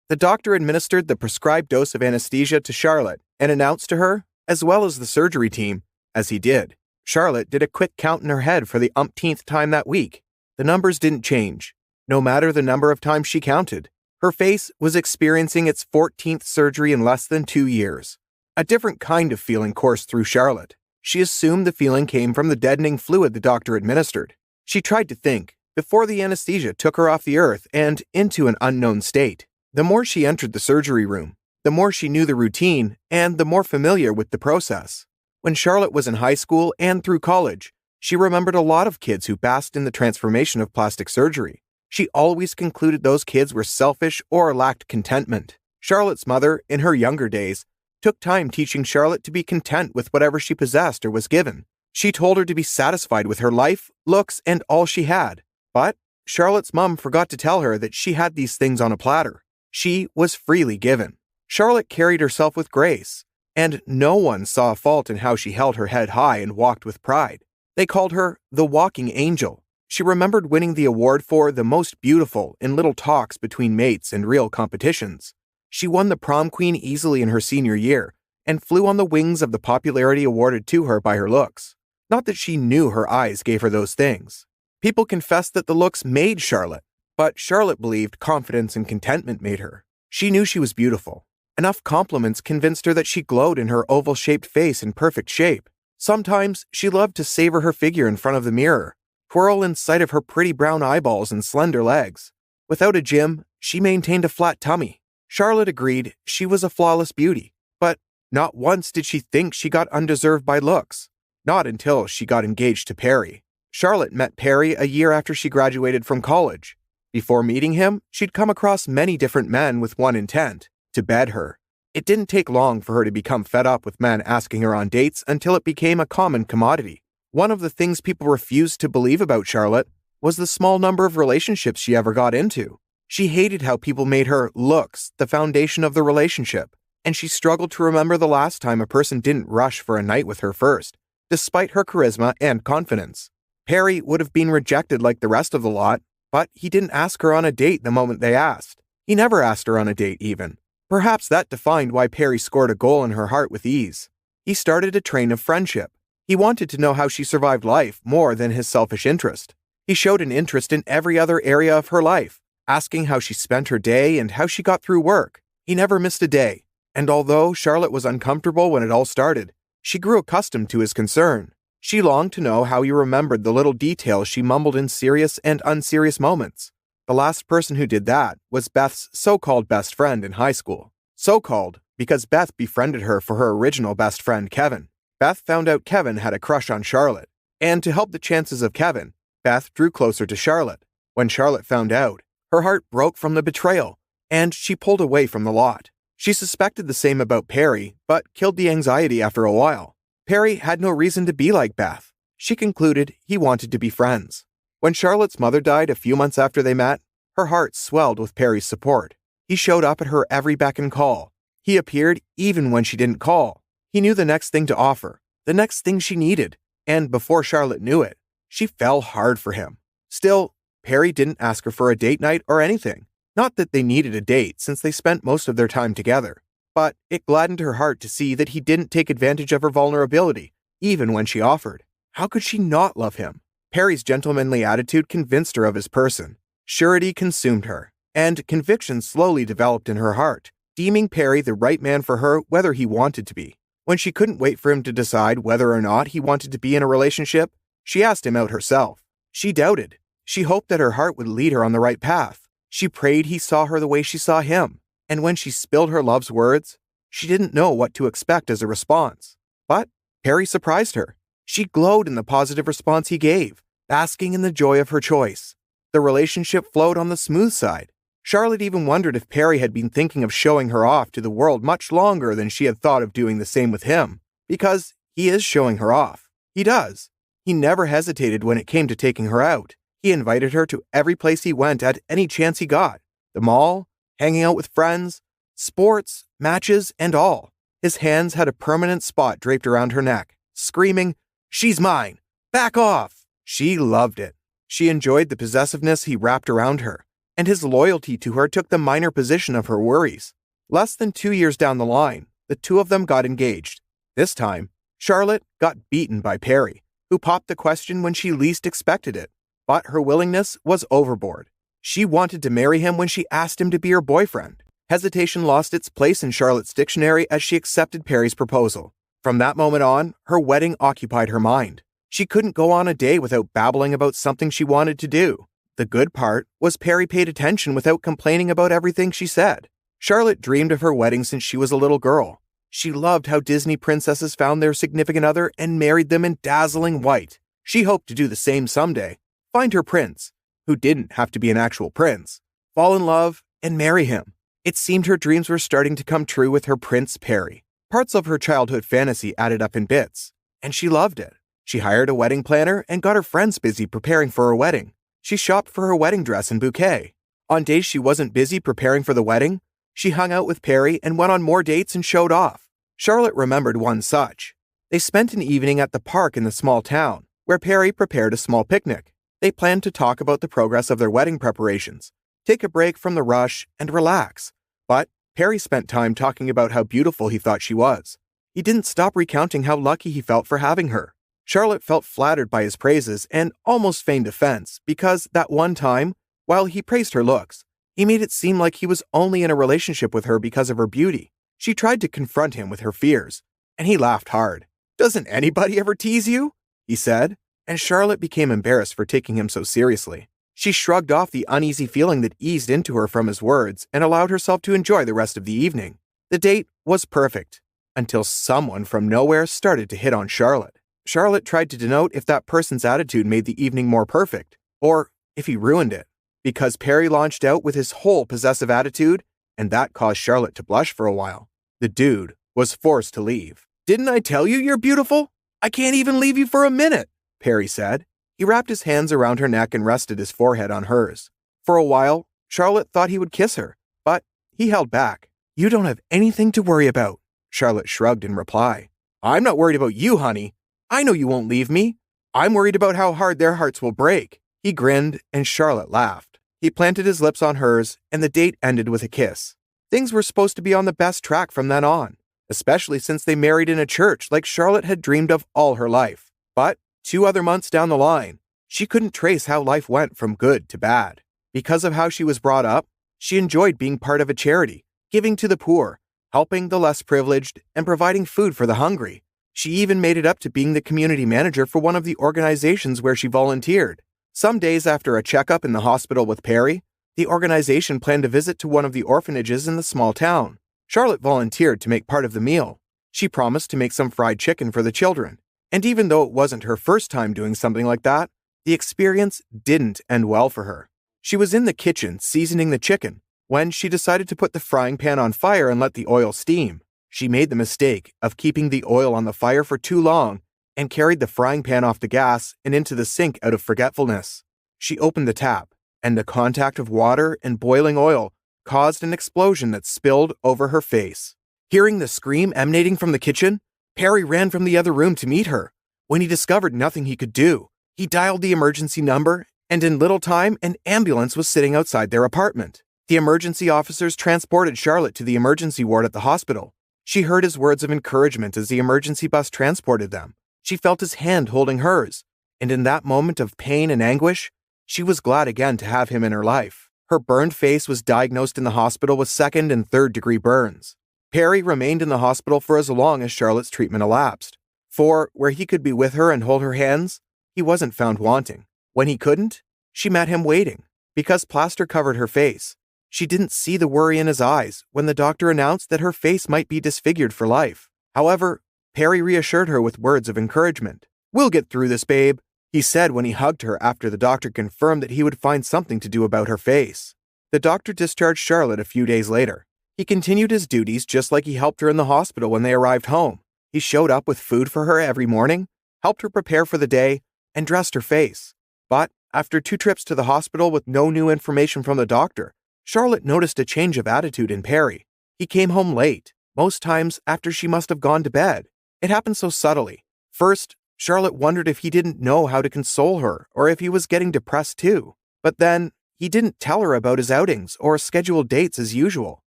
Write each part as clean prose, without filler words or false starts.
The doctor administered the prescribed dose of anesthesia to Charlotte and announced to her, as well as the surgery team, as he did. Charlotte did a quick count in her head for the umpteenth time that week. The numbers didn't change, no matter the number of times she counted. Her face was experiencing its 14th surgery in less than 2 years. A different kind of feeling coursed through Charlotte. She assumed the feeling came from the deadening fluid the doctor administered. She tried to think, before the anesthesia took her off the earth and into an unknown state. The more she entered the surgery room, the more she knew the routine and the more familiar with the process. When Charlotte was in high school and through college, she remembered a lot of kids who basked in the transformation of plastic surgery. She always concluded those kids were selfish or lacked contentment. Charlotte's mother, in her younger days, took time teaching Charlotte to be content with whatever she possessed or was given. She told her to be satisfied with her life, looks, and all she had. But Charlotte's mom forgot to tell her that she had these things on a platter. She was freely given. Charlotte carried herself with grace, and no one saw a fault in how she held her head high and walked with pride. They called her the walking angel. She remembered winning the award for the most beautiful in little talks between mates and real competitions. She won the prom queen easily in her senior year and flew on the wings of the popularity awarded to her by her looks. Not that she knew her eyes gave her those things. People confessed that the looks made Charlotte, but Charlotte believed confidence and contentment made her. She knew she was beautiful. Enough compliments convinced her that she glowed in her oval-shaped face in perfect shape. Sometimes she loved to savor her figure in front of the mirror, twirl in sight of her pretty brown eyeballs and slender legs. Without a gym, she maintained a flat tummy. Charlotte agreed she was a flawless beauty, but not once did she think she got undeserved by looks. Not until she got engaged to Perry. Charlotte met Perry a year after she graduated from college. Before meeting him, she'd come across many different men with one intent: to bed her. It didn't take long for her to become fed up with men asking her on dates until it became a common commodity. One of the things people refused to believe about Charlotte was the small number of relationships she ever got into. She hated how people made her looks the foundation of the relationship, and she struggled to remember the last time a person didn't rush for a night with her first, despite her charisma and confidence. Perry would have been rejected like the rest of the lot, but he didn't ask her on a date the moment they asked. He never asked her on a date even. Perhaps that defined why Perry scored a goal in her heart with ease. He started a train of friendship. He wanted to know how she survived life more than his selfish interest. He showed an interest in every other area of her life, asking how she spent her day and how she got through work. He never missed a day, and although Charlotte was uncomfortable when it all started, she grew accustomed to his concern. She longed to know how he remembered the little details she mumbled in serious and unserious moments. The last person who did that was Beth's so-called best friend in high school. So-called because Beth befriended her for her original best friend, Kevin. Beth found out Kevin had a crush on Charlotte, and to help the chances of Kevin, Beth drew closer to Charlotte. When Charlotte found out, her heart broke from the betrayal, and she pulled away from the lot. She suspected the same about Perry, but killed the anxiety after a while. Perry had no reason to be like Beth. She concluded he wanted to be friends. When Charlotte's mother died a few months after they met, her heart swelled with Perry's support. He showed up at her every beck and call. He appeared even when she didn't call. He knew the next thing to offer, the next thing she needed, and before Charlotte knew it, she fell hard for him. Still, Perry didn't ask her for a date night or anything. Not that they needed a date since they spent most of their time together, but it gladdened her heart to see that he didn't take advantage of her vulnerability, even when she offered. How could she not love him? Perry's gentlemanly attitude convinced her of his person. Surety consumed her, and conviction slowly developed in her heart, deeming Perry the right man for her whether he wanted to be. When she couldn't wait for him to decide whether or not he wanted to be in a relationship, she asked him out herself. She doubted. She hoped that her heart would lead her on the right path. She prayed he saw her the way she saw him, and when she spilled her love's words, she didn't know what to expect as a response. But Perry surprised her. She glowed in the positive response he gave, basking in the joy of her choice. The relationship flowed on the smooth side. Charlotte even wondered if Perry had been thinking of showing her off to the world much longer than she had thought of doing the same with him, because he is showing her off. He does. He never hesitated when it came to taking her out. He invited her to every place he went at any chance he got. The mall, hanging out with friends, sports, matches, and all. His hands had a permanent spot draped around her neck, screaming, "She's mine! Back off!" She loved it. She enjoyed the possessiveness he wrapped around her, and his loyalty to her took the minor position of her worries. Less than 2 years down the line, the two of them got engaged. This time, Charlotte got beaten by Perry, who popped the question when she least expected it. But her willingness was overboard. She wanted to marry him when she asked him to be her boyfriend. Hesitation lost its place in Charlotte's dictionary as she accepted Perry's proposal. From that moment on, her wedding occupied her mind. She couldn't go on a day without babbling about something she wanted to do. The good part was Perry paid attention without complaining about everything she said. Charlotte dreamed of her wedding since she was a little girl. She loved how Disney princesses found their significant other and married them in dazzling white. She hoped to do the same someday. Find her prince, who didn't have to be an actual prince, fall in love, and marry him. It seemed her dreams were starting to come true with her Prince Perry. Parts of her childhood fantasy added up in bits, and she loved it. She hired a wedding planner and got her friends busy preparing for her wedding. She shopped for her wedding dress and bouquet. On days she wasn't busy preparing for the wedding, she hung out with Perry and went on more dates and showed off. Charlotte remembered one such. They spent an evening at the park in the small town, where Perry prepared a small picnic. They planned to talk about the progress of their wedding preparations, take a break from the rush, and relax. But Perry spent time talking about how beautiful he thought she was. He didn't stop recounting how lucky he felt for having her. Charlotte felt flattered by his praises and almost feigned offense because that one time, while he praised her looks, he made it seem like he was only in a relationship with her because of her beauty. She tried to confront him with her fears, and he laughed hard. "Doesn't anybody ever tease you?" he said, and Charlotte became embarrassed for taking him so seriously. She shrugged off the uneasy feeling that eased into her from his words and allowed herself to enjoy the rest of the evening. The date was perfect, until someone from nowhere started to hit on Charlotte. Charlotte tried to denote if that person's attitude made the evening more perfect, or if he ruined it, because Perry launched out with his whole possessive attitude, and that caused Charlotte to blush for a while. The dude was forced to leave. "Didn't I tell you you're beautiful? I can't even leave you for a minute," Perry said. He wrapped his hands around her neck and rested his forehead on hers. For a while, Charlotte thought he would kiss her, but he held back. "You don't have anything to worry about," Charlotte shrugged in reply. "I'm not worried about you, honey. I know you won't leave me. I'm worried about how hard their hearts will break." He grinned, and Charlotte laughed. He planted his lips on hers, and the date ended with a kiss. Things were supposed to be on the best track from then on, especially since they married in a church like Charlotte had dreamed of all her life. But 2 other months down the line, she couldn't trace how life went from good to bad. Because of how she was brought up, she enjoyed being part of a charity, giving to the poor, helping the less privileged, and providing food for the hungry. She even made it up to being the community manager for one of the organizations where she volunteered. Some days after a checkup in the hospital with Perry, the organization planned a visit to one of the orphanages in the small town. Charlotte volunteered to make part of the meal. She promised to make some fried chicken for the children. And even though it wasn't her first time doing something like that, the experience didn't end well for her. She was in the kitchen seasoning the chicken when she decided to put the frying pan on fire and let the oil steam. She made the mistake of keeping the oil on the fire for too long and carried the frying pan off the gas and into the sink out of forgetfulness. She opened the tap, and the contact of water and boiling oil caused an explosion that spilled over her face. Hearing the scream emanating from the kitchen, Perry ran from the other room to meet her. When he discovered nothing he could do, he dialed the emergency number, and in little time, an ambulance was sitting outside their apartment. The emergency officers transported Charlotte to the emergency ward at the hospital. She heard his words of encouragement as the emergency bus transported them. She felt his hand holding hers, and in that moment of pain and anguish, she was glad again to have him in her life. Her burned face was diagnosed in the hospital with 2nd and 3rd degree burns. Perry remained in the hospital for as long as Charlotte's treatment elapsed. For where he could be with her and hold her hands, he wasn't found wanting. When he couldn't, she met him waiting. Because plaster covered her face, she didn't see the worry in his eyes when the doctor announced that her face might be disfigured for life. However, Perry reassured her with words of encouragement. "We'll get through this, babe," he said when he hugged her after the doctor confirmed that he would find something to do about her face. The doctor discharged Charlotte a few days later. He continued his duties just like he helped her in the hospital when they arrived home. He showed up with food for her every morning, helped her prepare for the day, and dressed her face. But after 2 trips to the hospital with no new information from the doctor, Charlotte noticed a change of attitude in Perry. He came home late, most times after she must have gone to bed. It happened so subtly. First, Charlotte wondered if he didn't know how to console her or if he was getting depressed too. But then, he didn't tell her about his outings or scheduled dates as usual,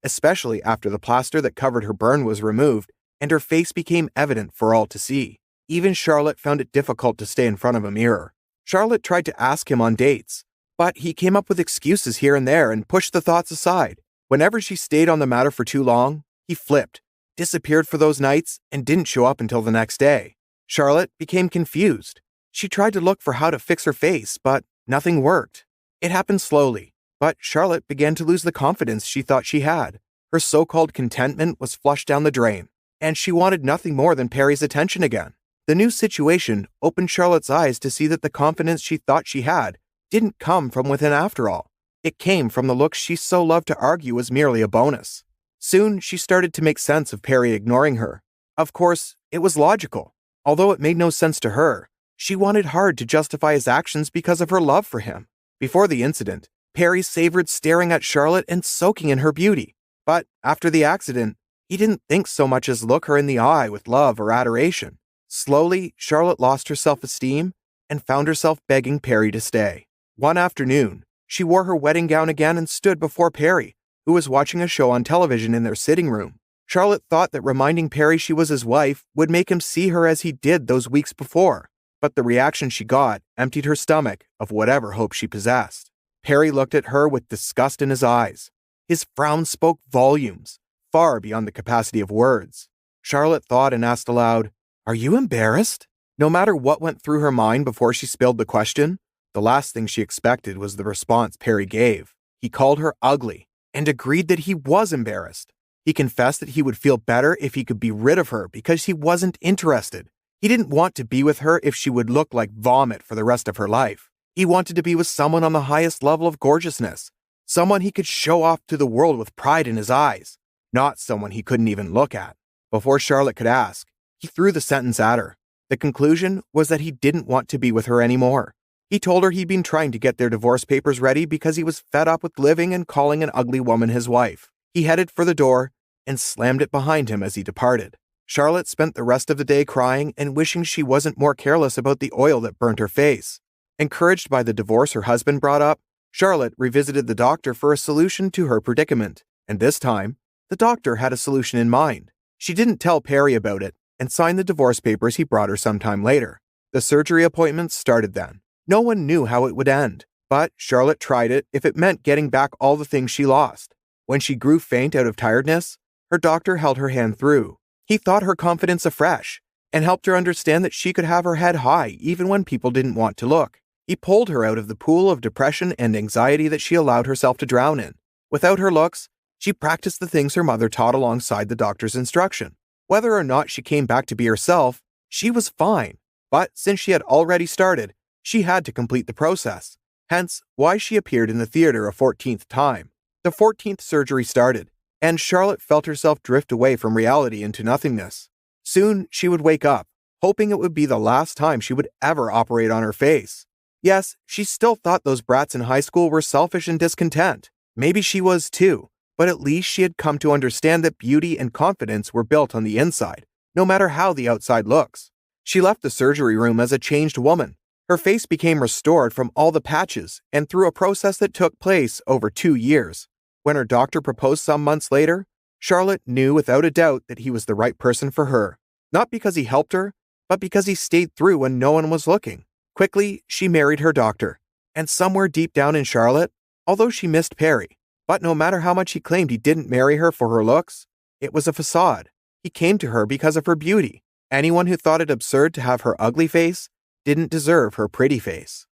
especially after the plaster that covered her burn was removed and her face became evident for all to see. Even Charlotte found it difficult to stay in front of a mirror. Charlotte tried to ask him on dates, but he came up with excuses here and there and pushed the thoughts aside. Whenever she stayed on the matter for too long, he flipped, disappeared for those nights, and didn't show up until the next day. Charlotte became confused. She tried to look for how to fix her face, but nothing worked. It happened slowly, but Charlotte began to lose the confidence she thought she had. Her so-called contentment was flushed down the drain, and she wanted nothing more than Perry's attention again. The new situation opened Charlotte's eyes to see that the confidence she thought she had didn't come from within after all. It came from the looks she so loved to argue was merely a bonus. Soon, she started to make sense of Perry ignoring her. Of course, it was logical. Although it made no sense to her, she wanted hard to justify his actions because of her love for him. Before the incident, Perry savored staring at Charlotte and soaking in her beauty. But after the accident, he didn't think so much as look her in the eye with love or adoration. Slowly, Charlotte lost her self-esteem and found herself begging Perry to stay. One afternoon, she wore her wedding gown again and stood before Perry, who was watching a show on television in their sitting room. Charlotte thought that reminding Perry she was his wife would make him see her as he did those weeks before, but the reaction she got emptied her stomach of whatever hope she possessed. Perry looked at her with disgust in his eyes. His frown spoke volumes, far beyond the capacity of words. Charlotte thought and asked aloud, "Are you embarrassed?" No matter what went through her mind before she spilled the question, the last thing she expected was the response Perry gave. He called her ugly and agreed that he was embarrassed. He confessed that he would feel better if he could be rid of her because he wasn't interested. He didn't want to be with her if she would look like vomit for the rest of her life. He wanted to be with someone on the highest level of gorgeousness, someone he could show off to the world with pride in his eyes, not someone he couldn't even look at. Before Charlotte could ask, he threw the sentence at her. The conclusion was that he didn't want to be with her anymore. He told her he'd been trying to get their divorce papers ready because he was fed up with living and calling an ugly woman his wife. He headed for the door and slammed it behind him as he departed. Charlotte spent the rest of the day crying and wishing she wasn't more careless about the oil that burnt her face. Encouraged by the divorce her husband brought up, Charlotte revisited the doctor for a solution to her predicament, and this time, the doctor had a solution in mind. She didn't tell Perry about it and signed the divorce papers he brought her sometime later. The surgery appointments started then. No one knew how it would end, but Charlotte tried it if it meant getting back all the things she lost. When she grew faint out of tiredness, her doctor held her hand through. He thought her confidence afresh and helped her understand that she could have her head high even when people didn't want to look. He pulled her out of the pool of depression and anxiety that she allowed herself to drown in. Without her looks, she practiced the things her mother taught alongside the doctor's instruction. Whether or not she came back to be herself, she was fine. But since she had already started, she had to complete the process. Hence, why she appeared in the theater a 14th time. The 14th surgery started, and Charlotte felt herself drift away from reality into nothingness. Soon, she would wake up, hoping it would be the last time she would ever operate on her face. Yes, she still thought those brats in high school were selfish and discontent. Maybe she was too, but at least she had come to understand that beauty and confidence were built on the inside, no matter how the outside looks. She left the surgery room as a changed woman. Her face became restored from all the patches and through a process that took place over 2 years. When her doctor proposed some months later, Charlotte knew without a doubt that he was the right person for her. Not because he helped her, but because he stayed through when no one was looking. Quickly, she married her doctor. And somewhere deep down in Charlotte, although she missed Perry, but no matter how much he claimed he didn't marry her for her looks, it was a facade. He came to her because of her beauty. Anyone who thought it absurd to have her ugly face didn't deserve her pretty face.